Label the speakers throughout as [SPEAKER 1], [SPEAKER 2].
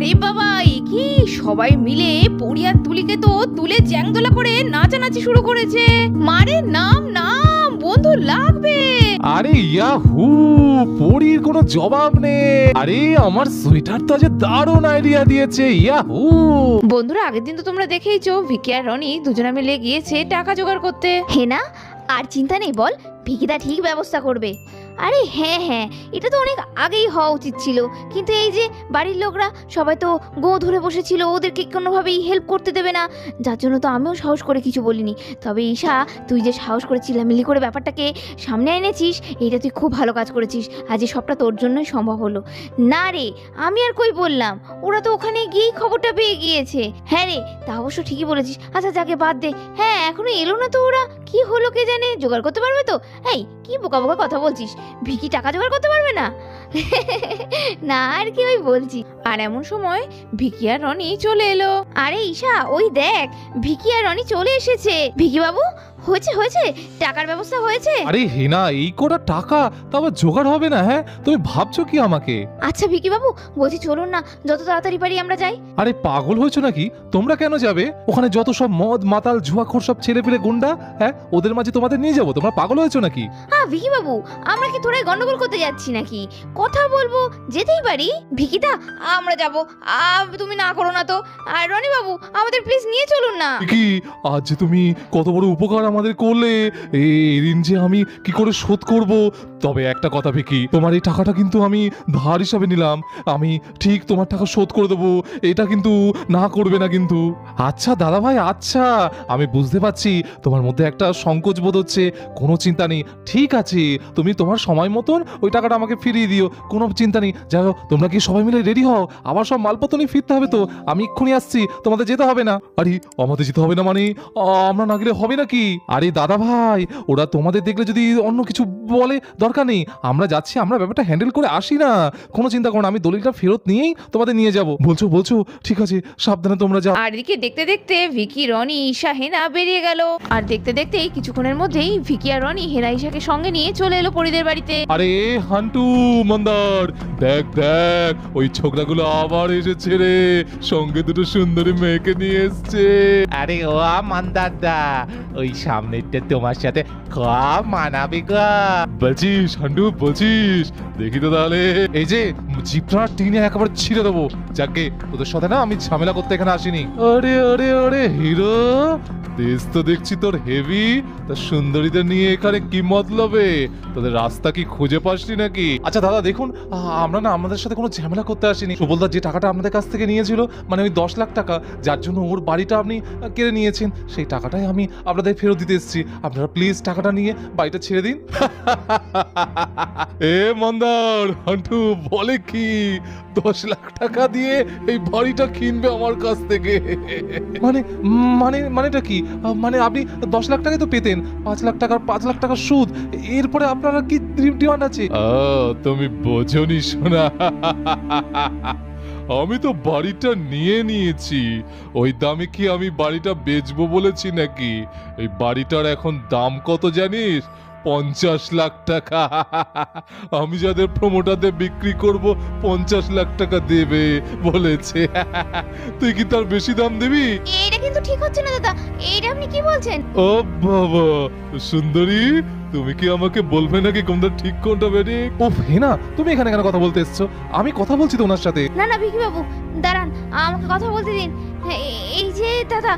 [SPEAKER 1] আরে বাবা, এ কি সবাই মিলে পড়িয়ার তুলিকে তো তুলে জ্যাংদোলা করে নাচানাচি শুরু করেছে। মারে নাম নাম, বন্ধু লাগবে।
[SPEAKER 2] আরে ইয়াহু, পরীর কোনো জবাব নেই। আরে আমার সোয়েটার তো আজ দারুণ আইডিয়া দিয়েছে। ইয়াহু
[SPEAKER 1] বন্ধুরা, আগের দিন তো তোমরা দেখেইছো ভিকি আর রনি দুজনে মিলে গিয়েছে টাকা জোগাড় করতে।
[SPEAKER 3] হেনা, আর চিন্তা নেই বল, ভিকিদা ঠিক ব্যবস্থা করবে। আরে হ্যাঁ হ্যাঁ, এটা তো অনেক আগেই হওয়া উচিত ছিল, কিন্তু এই যে বাড়ির লোকরা সবাই তো গো ধরে বসেছিল, ওদেরকে কোনোভাবেই হেল্প করতে দেবে না, যার জন্য তো আমিও সাহস করে কিছু বলিনি। তবে ঈশা, তুই যে সাহস করে চিল্লামিল্লি করে ব্যাপারটাকে সামনে এনেছিস, এইটা তুই খুব ভালো কাজ করেছিস। আজ এই সবটা তোর জন্যই সম্ভব হলো। না রে, আমি আর কই বললাম, ওরা তো ওখানে গিয়েই খবরটা পেয়ে গিয়েছে। হ্যাঁ রে, তা অবশ্য ঠিকই বলেছিস। আচ্ছা যাকে বাদ দে, হ্যাঁ এখনো এলো না তো ওরা, কি হলো কে জানে, জোগাড় করতে পারবে তো? এই কি বোকা বোকা কথা বলছিস, ভিকি টাকা জোগাড় করতে পারবে না? না আর কি, ওই বলছি।
[SPEAKER 1] আর এমন সময় ভিকি আর রনি চলে এলো।
[SPEAKER 3] আরে ঈশা, ওই দেখ, ভিকি আর রনি চলে এসেছে। ভিকি বাবু, হয়েছে হয়েছে, টাকার ব্যবস্থা হয়েছে।
[SPEAKER 2] আরে হেনা, এই কটা টাকা তো আবার জোগাড় হবে না? হ্যাঁ, তুমি ভাবছো কি আমাকে?
[SPEAKER 3] আচ্ছা ভিকি বাবু, বলছি চলুন না, যত তাড়াতাড়ি পারি আমরা যাই।
[SPEAKER 2] আরে পাগল হয়েছো নাকি? তোমরা কেন যাবে? ওখানে যত সব মদ মাতাল জুয়াখোর সব ছেলে পেলে গুন্ডা, হ্যাঁ ওদের মাঝে তোমাদের নিয়ে যাবো? তোমরা পাগল হয়েছো নাকি?
[SPEAKER 3] হ্যাঁ ভিকি বাবু, আমরা কি তোরাই গন্ডগোল করতে যাচ্ছি নাকি? কথা বলবো, যেতেই পারি। ভিকিদা, আমরা যাব, তুমি না করো না তো। আর রনি বাবু, আমাদের প্লিজ নিয়ে চলুন না।
[SPEAKER 2] কি আজ যে তুমি কত বড় উপকার আমাদের করলে, এই ঋণ যে আমি কি করে শোধ করব। তবে একটা কথা ভিকি, তোমার এই টাকাটা কিন্তু আমি ধার হিসাবে নিলাম, আমি ঠিক তোমার টাকা শোধ করে দেবো, এটা কিন্তু না করবে না কিন্তু। আচ্ছা দাদা ভাই, আচ্ছা আমি বুঝতে পারছি তোমার মধ্যে একটা সংকোচ বোধ হচ্ছে, কোনো চিন্তা নেই, ঠিক আছে তুমি তোমার সময় মতন ওই টাকাটা আমাকে ফিরিয়ে দিও, কোনো চিন্তা নেই। যাই হোক, তোমরা কি সবাই মিলে রেডি হও? আবার সব মালপত্র নিয়ে ফিরতে হবে তো, আমি এক্ষুনি আসছি, তোমাদের যেতে হবে না। আরে আমাদের যেতে হবে না মানে আমরা না গেলে হবে নাকি? আরে দাদা ভাই, ওরা তোমাদের দেখলে যদি অন্য কিছু বলে, দরকার নেই, আমরা যাচ্ছি, আমরা ব্যাপারটা হ্যান্ডেল করে আসি না, কোনো চিন্তা করো না, আমি দলিলটা ফেরত নিয়েই তোমাদের নিয়ে যাব। বলছো বলছো, ঠিক আছে, সাবধানে তোমরা যাও।
[SPEAKER 1] আর এদিকে দেখতে দেখতে ভিকি, রনি, ঈশা, হেনা বেরিয়ে গেল। আর দেখতে দেখতেই কিছুক্ষণের মধ্যেই ভিকি আর রনি হেনা ঈশাকে সঙ্গে নিয়ে চলে এলো পরিদের বাড়িতে।
[SPEAKER 2] আরে হান্টু মন্দার, দেখ দেখ, ওই ছোকরাগুলো আবার এসেছে রে, সঙ্গে দুটো সুন্দরী মেয়েকে নিয়ে এসছে।
[SPEAKER 4] আরে ও মন্দারদা, ওই সামনেরটা তোমার সাথে খুব মানাবে গো।
[SPEAKER 2] বলছিস হান্টু, বলছিস? দেখি তো তাহলে। এই যে জিপটা টিনে একেবারে ছিঁড়ে দেবো। যাকে ওদের সাথে না আমি ঝামেলা করতে এখানে আসিনি। আরে আরে আরে হিরো, দেশ তো দেখছি তোর হেভি, তা সুন্দরীদের নিয়ে এখানে কি মতলবে? তোদের রাস্তা কি খুঁজে পাসনি নাকি? আচ্ছা দাদা দেখুন, আমরা না আমাদের সাথে কোনো ঝামেলা করতে আসিনি। সুবলদা যে টাকাটা আপনাদের কাছ থেকে নিয়েছিল, মানে ওই 10 লাখ টাকা, যার জন্য ওর বাড়িটা আপনি কেড়ে নিয়েছেন, সেই টাকাটাই আমি আপনাদের ফেরত দিতে এসেছি। আপনারা প্লিজ টাকাটা নিয়ে বাড়িটা ছেড়ে দিন। এ মন্দার, হান্টু বলে কি 10 লাখ টাকা দিয়ে এই বাড়িটা কিনবে আমার কাছ থেকে? মানে মানে মানেটা কি? মানে আপনি 10 লাখ টাকাই তো পেতেন, 5 লাখ টাকার সুদ, এরপরে আপনারা কি ডিমান্ড আছে? তুমি বোঝনি শোনা, আমি তো বাড়িটা নিয়ে নিয়েছি, ওই দামে কি আমি বাড়িটা বেচবো বলেছি নাকি? এই বাড়িটার এখন দাম কত জানিস? 50 লাখ টাকা। আমি যাদের প্রমোটারদের বিক্রি করব 50 লাখ টাকা দেবে বলেছে। তুই কি তার বেশি দাম দিবি?
[SPEAKER 3] এইটা কিন্তু ঠিক হচ্ছে না দাদা, এইটা আপনি কি বলছেন?
[SPEAKER 2] ও বাবা সুন্দরী, তুমি কি আমাকে বলবে নাকি কোনটা ঠিক কোনটা বেঠিক? ওফ হেনা, তুমি এখানে কেন কথা বলতে এসছো? আমি কথা বলছি তো ওনার সাথে।
[SPEAKER 3] না না ভিকি বাবু, দাঁড়ান, আমাকে কথা বলতে দিন। এই যে দাদা,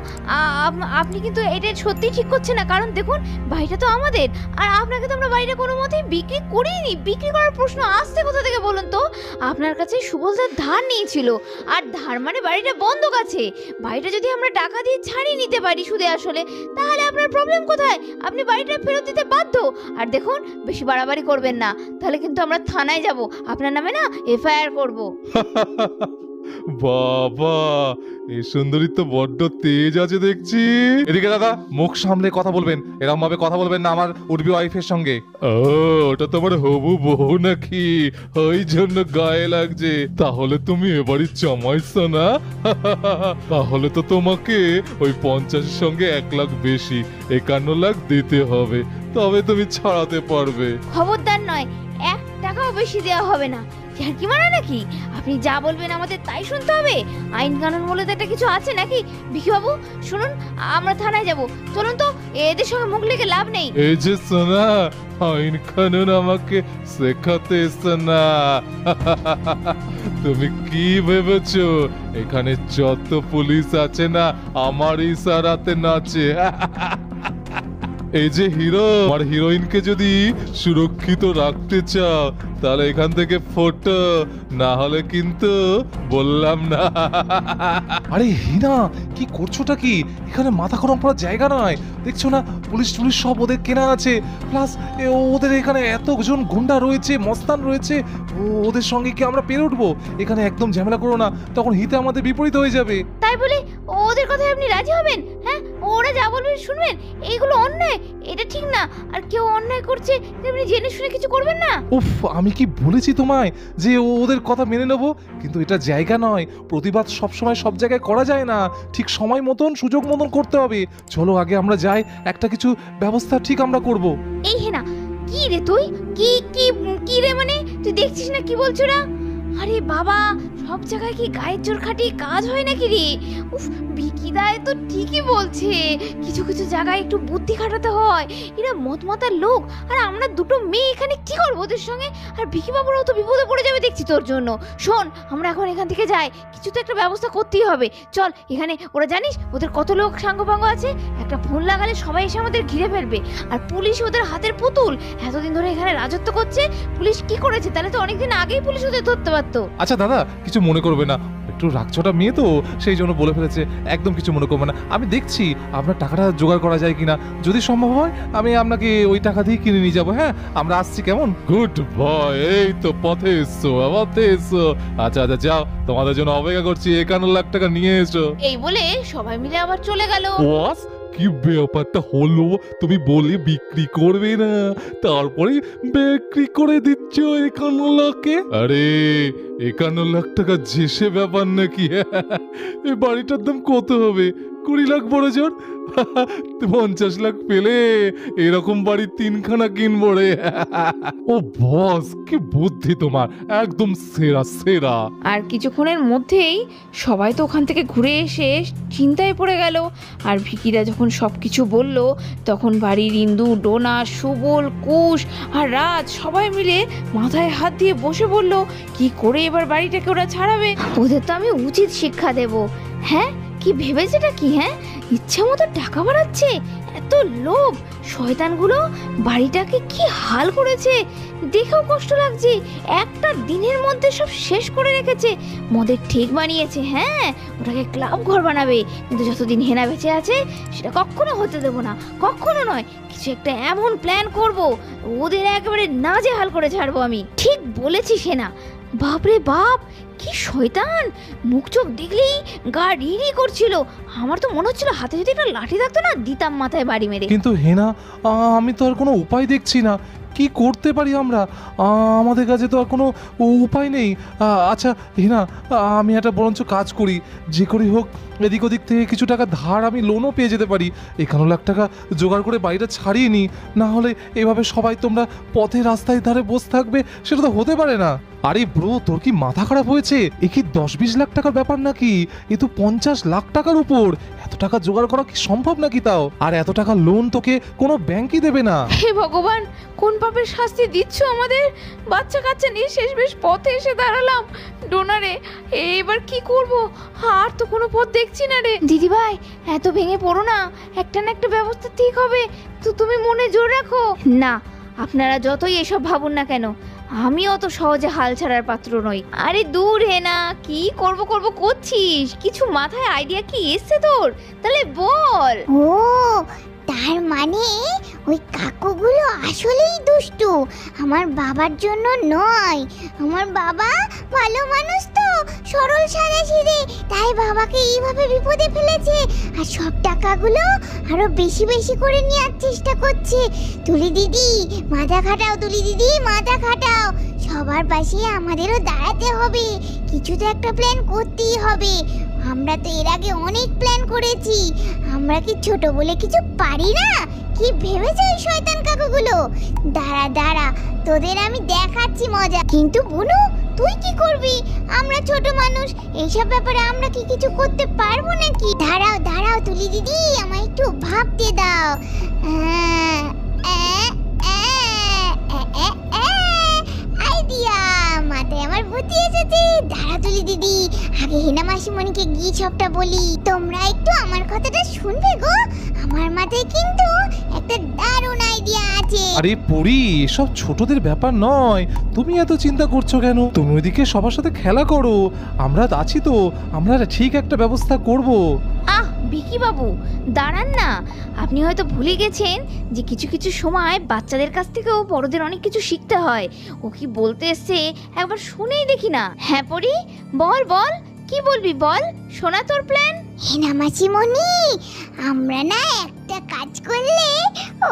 [SPEAKER 3] আপনি কিন্তু এটা সত্যি ঠিক করছে না, কারণ দেখুন বাড়িটা তো আমাদের, আর আপনাকে তো আমরা বাড়িটা কোনো মতেই বিক্রি করিনি। বিক্রি করার প্রশ্ন আসছে কোথা থেকে বলুন তো? আপনার কাছে সুবলদার ধার নিয়েছিল, আর ধার মানে বাড়িটা বন্ধক আছে। বাড়িটা যদি আমরা টাকা দিয়ে ছাড়িয়ে নিতে পারি সুদে আসলে, তাহলে আপনার প্রবলেম কোথায়? আপনি বাড়িটা ফেরত দিতে বাধ্য। আর দেখুন, বেশি বাড়াবাড়ি করবেন না, তাহলে কিন্তু আমরা থানায় যাব, আপনার নামে না এফআইআর করব।
[SPEAKER 2] বাবা, এই সুন্দরী তো বড্ড তেজ আছে দেখছি। এদিকে দাদা, মুখ সামলে কথা বলবেন, এরকম ভাবে কথা বলবেন না আমার উঠবি ওয়াইফের সঙ্গে। ও, ওটা তোমার হবু বউ নাকি? ওই জন্য গায়ে লাগছে। তাহলে তুমি এবারই জমাইছো না? তাহলে তো তোমাকে ওই 50 সঙ্গে 1 লাখ বেশি, 51 লাখ দিতে হবে, তবে তুমি ছাড়াতে পারবে।
[SPEAKER 3] খবরদার নয়, 1 টাকাও বেশি দেওয়া হবে না। কি মানে নাকি? আপনি যা বলবেন আমাদের তাই শুনতে হবে? আইন কানুন বলে তো একটা কিছু আছে নাকি? বিকি বাবু শুনুন, আমরা থানায় যাব, চলুন তো, এদের সঙ্গে মুখ লেগে লাভ নেই।
[SPEAKER 2] এই যে সোনা, আইন কানুন আমাকে শেখাতে এসো না। তুমি কি ভেবেছো এখানে যত পুলিশ আছে না আমার ইশারাতে নাচে? এই যে হিরো আর হিরোইনকে যদি সুরক্ষিত রাখতে চাও তাহলে এখান থেকে ফটো, না হলে কিন্তু বললাম না। আরে হিনা, কি করছোটা কি? এখানে মাথা গরম করার জায়গা নয়, দেখছো না পুলিশ টুলিশ সব ওদের কেনা আছে, প্লাস ওদের এখানে এতজন গুন্ডা রয়েছে, মস্তান রয়েছে, ওদের সঙ্গে কি আমরা পেরে উঠবো? এখানে একদম ঝামেলা করো না, তখন হিতে আমাদের বিপরীত হয়ে যাবে।
[SPEAKER 3] তাই বলে ওদের কথায় আপনি রাজি হবেন? হ্যাঁ, ওরা যা বলবে শুনবেন? এইগুলো অন্যায়, এটা ঠিক না। আর কেউ অন্যায় করছে আপনি জেনে শুনে কিছু করবেন না?
[SPEAKER 2] উফ, আমি কি বলেছি তোমায় যে ওদের কথা মেনে নেবো? কিন্তু এটা জায়গা নয়, প্রতিবাদ সবসময় সব জায়গায় করা যায় না, ঠিক সময় মতন সুযোগ মতন করতে হবে। চলো আগে আমরা যাই, একটা কিছু ব্যবস্থা ঠিক আমরা করব।
[SPEAKER 3] এই হেনা, কি রে তুই? কি কি কি রে, মানে তুই দেখছিস না কি বলছো না? আরে বাবা, সব জায়গায় কি গায়ের জোর খাটিয়ে কাজ হয় নাকি রে? উফ, বিকিদায় তো ঠিকই বলছে, কিছু কিছু জায়গায় একটু বুদ্ধি খাটাতে হয়। এরা মতমাতার লোক, আর আমরা দুটো মেয়ে এখানে কি করবো ওদের সঙ্গে? আর বিকি বাবুরাও তো বিপদে পড়ে যাবে দেখছি তোর জন্য। শোন, আমরা এখন এখান থেকে যাই, কিছু তো একটা ব্যবস্থা করতেই হবে। চল, এখানে ওরা জানিস ওদের কত লোক সাঙ্গপাঙ্গ আছে, একটা ফোন লাগালে সবাই এসে আমাদের ঘিরে ফেলবে। আর পুলিশ ওদের হাতের পুতুল, এতদিন ধরে এখানে রাজত্ব করছে। পুলিশ কি করেছে? তাহলে তো অনেকদিন আগেই পুলিশ ওদের ধরতে পারতো।
[SPEAKER 2] আচ্ছা দাদা, কিছু মনে করবে না, একটু রাগছোটা মেয়ে তো সেই জন্য বলে ফেলেছে, একদম কিছু মনে করবে না। আমি দেখছি আপনার টাকাটা জোগাড় করা যায় কিনা, যদি সম্ভব হয় আমি আপনাকে ওই টাকা দিয়ে কিনে নিয়ে যাবো। হ্যাঁ, আমরা আসছি, কেমন? গুড বয়, এই তো পথে এসছো, পথে এসছো। আচ্ছা আচ্ছা, যাও, তোমাদের জন্য অপেক্ষা করছি, 51 লাখ টাকা নিয়ে এসো।
[SPEAKER 3] এই বলে সবাই মিলে আবার চলে গেল।
[SPEAKER 2] বস, কি ব্যাপারটা হলো? তুমি বলে বিক্রি করবে না, তারপরে বিক্রি করে দিচ্ছ 51 লাখে? আরে 51 লাখ টাকা যে সে ব্যাপার নাকি? এই বাড়িটার দাম কত হবে? 20 লাখ বড় জোর। 50 লাখ পেলে এরকম বাড়ি 3খানা কিনবো রে। ও বস, কি বুদ্ধি তোমার, একদম সেরা সেরা।
[SPEAKER 1] আর কিছুক্ষণের মধ্যেই সবাই তো ওখান থেকে ঘুরে এসে চিন্তায় পড়ে গেল। আর ভিকিরা যখন সব কিছু বলল, তখন বাড়ির ইন্দু, ডোনা, সুবল, কুশ আর রাজ সবাই মিলে মাথায় হাত দিয়ে বসে বলল কি করে এবার বাড়িটাকে ওরা ছাড়াবে।
[SPEAKER 3] ওদের তো আমি উচিত শিক্ষা দেব। হ্যাঁ, কি ভেবেছেটা কি? হ্যাঁ, ইচ্ছে মতো টাকা বাড়াচ্ছে, এত লোভ! শয়তানগুলো বাড়িটাকে কি হাল করেছে, দেখেও কষ্ট লাগছে। একটা দিনের মধ্যে সব শেষ করে রেখেছে। মদের ঠিক বানিয়েছে, হ্যাঁ, ওটাকে ক্লাব ঘর বানাবে। কিন্তু যতদিন হেনা বেঁচে আছে সেটা কখনো হতে দেবো না, কখনো নয়। কিছু একটা এমন প্ল্যান করব, ওদের একেবারে নাজেহাল করে ছাড়বো আমি। ঠিক বলেছিস হেনা, বাপরে বাপ, কি শয়তান! মুখ চোখ দেখলেই গা রিরি করছিল। আমার তো মনে হচ্ছিল হাতে যদি একটা লাঠি থাকতো না, দিতাম মাথায় বাড়ি মেরে।
[SPEAKER 2] কিন্তু হেনা, আমি তো আর কোনো উপায় দেখছি না, কি করতে পারি আমরা? আমাদের কাছে তো আর কোনো উপায় নেই। আচ্ছা হেনা, আমি একটা বরঞ্চ কাজ করি, যে করেই হোক এদিক ওদিক থেকে কিছু টাকা ধার আমি লোনও পেয়ে যেতে পারি। 51 লাখ টাকা জোগাড় করে বাড়িটা ছাড়িয়ে নিই, না হলে এভাবে সবাই তোমরা পথে রাস্তায় ধারে বসে থাকবে, সেটা তো হতে পারে না। আরে ব্রো, তোর কি মাথা খারাপ হয়েছে? এ কি 10-20 লাখ টাকার ব্যাপার নাকি? এ তো 50 লাখ টাকার উপর। এত টাকা জোগাড় করা কি সম্ভব নাকি? তাও আর এত টাকা লোন তোকে কোনো ব্যাংকই দেবে না।
[SPEAKER 1] হে ভগবান, কোন পাপের শাস্তি দিচ্ছ আমাদের? বাচ্চা কাচ্চা নিয়ে শেষ বেশ পথে এসে দাঁড়ালাম। ডোনারে, এবার কি করব? আর তো কোনো পথ দেখছি না রে।
[SPEAKER 3] দিদি ভাই, এত ভেঙে পড়ো না, একটা না একটা ব্যবস্থা ঠিক হবে। তো তুমি মনে জোর রাখো। না, আপনারা যতই এসব ভাবুন না কেন, আমি অত সহজে হাল ছাড়ার পাত্র নই। আরে দূর হেনা, কি করব করছিস? কিছু মাথায় আইডিয়া কি এসছে তোর? তাহলে বল।
[SPEAKER 5] ও, তার মানে ওই কাকুগুলো আসলেই দুষ্টু, আমার বাবার জন্য নয়। আমার বাবা ভালো মানুষ তো, সরল সাদাসিধে, তাই বাবাকে এইভাবে বিপদে ফেলেছে। আর সব টাকাগুলো আরো বেশি বেশি করে নেওয়ার চেষ্টা করছে। তুলি দিদি মাথা খাটাও, তুলি দিদি মাথা খাটাও। সবার পাশে আমাদেরও দাঁড়াতে হবে, কিছু তো একটা প্ল্যান করতেই হবে। আমরা তো এর আগে অনেক প্ল্যান করেছি, আমরা কি ছোট বলে কিছু পারি না? কি ভেবেছে ওই শয়তান কাকুগুলো? দাঁড়া দাঁড়া, তোদের আমি দেখাচ্ছি মজা। কিন্তু বুনু, তুই কি করবি? আমরা ছোট মানুষ, এইসব ব্যাপারে আমরা কি কিছু করতে পারবো নাকি? দাঁড়াও দাঁড়াও তুলি দিদি, আমায় একটু ভাবতে দাও। আইডিয়া, মাথায় আমার বুদ্ধি এসেছে। দাঁড়া তুলি দিদি, আগে হেনা মাসিমণিকে গিয়ে সবটা বলি। তোমরা একটু আমার কথাটা শুনবে গো, আমার মাথায় কিন্তু একটা দারুণ আইডিয়া আছে।
[SPEAKER 2] আরে পড়ি, এসব ছোটদের ব্যাপার নয়, তুমি এত চিন্তা করছো কেন? তুমি ওইদিকে সবার সাথে খেলা করো, আমরা আছি তো, আমরা ঠিক একটা ব্যবস্থা করব।
[SPEAKER 3] আহ ভিকি বাবু, দাঁড়ান না। আপনি হয়তো ভুলে গেছেন যে কিছু কিছু সময় বাচ্চাদের কাছ থেকেও বড়দের অনেক কিছু শিখতে হয়। ও কি বলতে এসছে একবার শুনেই দেখি না। হ্যাঁ পড়ি, বল বল, কি বলবি বল, শোনা তোর প্ল্যান।
[SPEAKER 5] হেনা মাসিমণি, আমরা না একটা কাজ করলে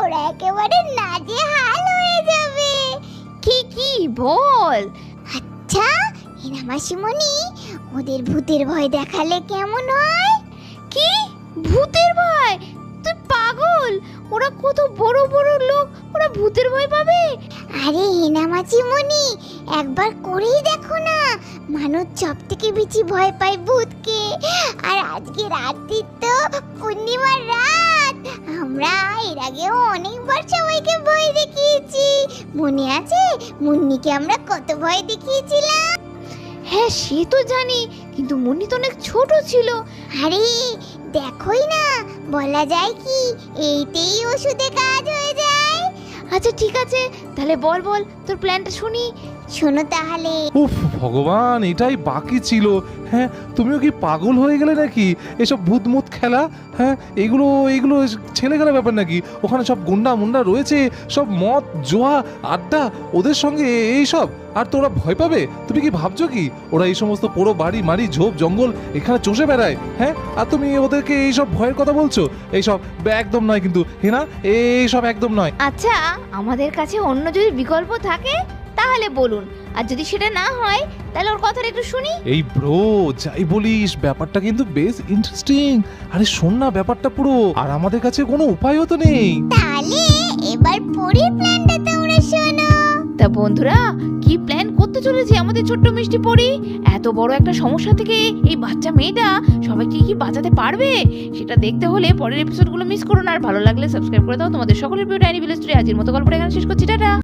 [SPEAKER 5] ওরা একেবারে নাজেহাল হয়ে যাবে।
[SPEAKER 3] কি কি বল।
[SPEAKER 5] আচ্ছা হেনা মাসিমণি, ওদের ভূতের ভয় দেখালে কেমন হয়?
[SPEAKER 3] কি ভূতের ভয়? তুই পাগল? ওরা কত বড় বড় লোক, ওরা ভূতের ভয় পাবে?
[SPEAKER 5] আরে হেনা মাসিমণি, একবার করেই দেখো না। মানুষ সব থেকে বেশি ভয় পায় ভূতকে। আর আজকে রাত্রি তো পূর্ণিমার রাত, আমরা এর আগেও অনেকবার সবাইকে ভয় দেখিয়েছি। মনে আছে মুন্নিকে আমরা কত ভয় দেখিয়েছিলাম?
[SPEAKER 3] হ্যাঁ সে তো জানি, কিন্তু মুন্নি তো অনেক ছোট ছিল।
[SPEAKER 5] আরে দেখোই না, বলা যায় কি এইতেই ওষুধে কাজ হয়ে যায়।
[SPEAKER 3] আচ্ছা ঠিক আছে, তাহলে বল বল তোর প্ল্যানটা শুনি।
[SPEAKER 5] শোনো তাহলে।
[SPEAKER 2] উফ ভগবান, এটাই বাকি ছিল। হ্যাঁ, তুমিও কি পাগল হয়ে গেলে নাকি? এসব ভূতমুত খেলা, হ্যাঁ এগুলো এগুলো ছেলে খেলা ব্যাপার নাকি? ওখানে সব গুন্ডা মুন্ডা রয়েছে, সব মদ জোয়া আড্ডা, ওদের সঙ্গে এই সব, আর তোরা ভয় পাবে? তুমি কি ভাবছো কি ওরা এই সমস্ত পুরো বাড়ি মারি ঝোপ জঙ্গল এখানে চষে বেড়ায়? হ্যাঁ, আর তুমি ওদেরকে এইসব ভয়ের কথা বলছো? এইসব একদম নয় কিন্তু, হ্যাঁ না, এইসব একদম নয়।
[SPEAKER 3] আচ্ছা আমাদের কাছে অন্য যদি বিকল্প থাকে তাহলে বলুন, আর যদি সেটা না হয় তাহলে ওর কথাটা একটু শুনি।
[SPEAKER 2] এই ব্রো, যাই বলিস ব্যাপারটা কিন্তু বেশ ইন্টারেস্টিং। আরে শোন না ব্যাপারটা পুরো, আর আমাদের কাছে কোনো উপায়ও তো নেই।
[SPEAKER 5] তাহলে এবার পরের প্ল্যানটা তোমরা শোনো।
[SPEAKER 3] তা বন্ধুরা, কি প্ল্যান করতে চলেছে আমাদের ছোট্ট মিষ্টি পরি? এত বড় একটা সমস্যা থেকে এই বাচ্চা মেয়েটা সবাইকে কি বাঁচাতে পারবে? সেটা দেখতে হলে পরের এপিসোডগুলো মিস করো না। আর ভালো লাগলে সাবস্ক্রাইব করে দাও। তোমাদের সকলের প্রিয় ডাইনি ভিলেজ স্টোরি আজকের মতো গল্পটা এখানে শেষ করছি, টাটা।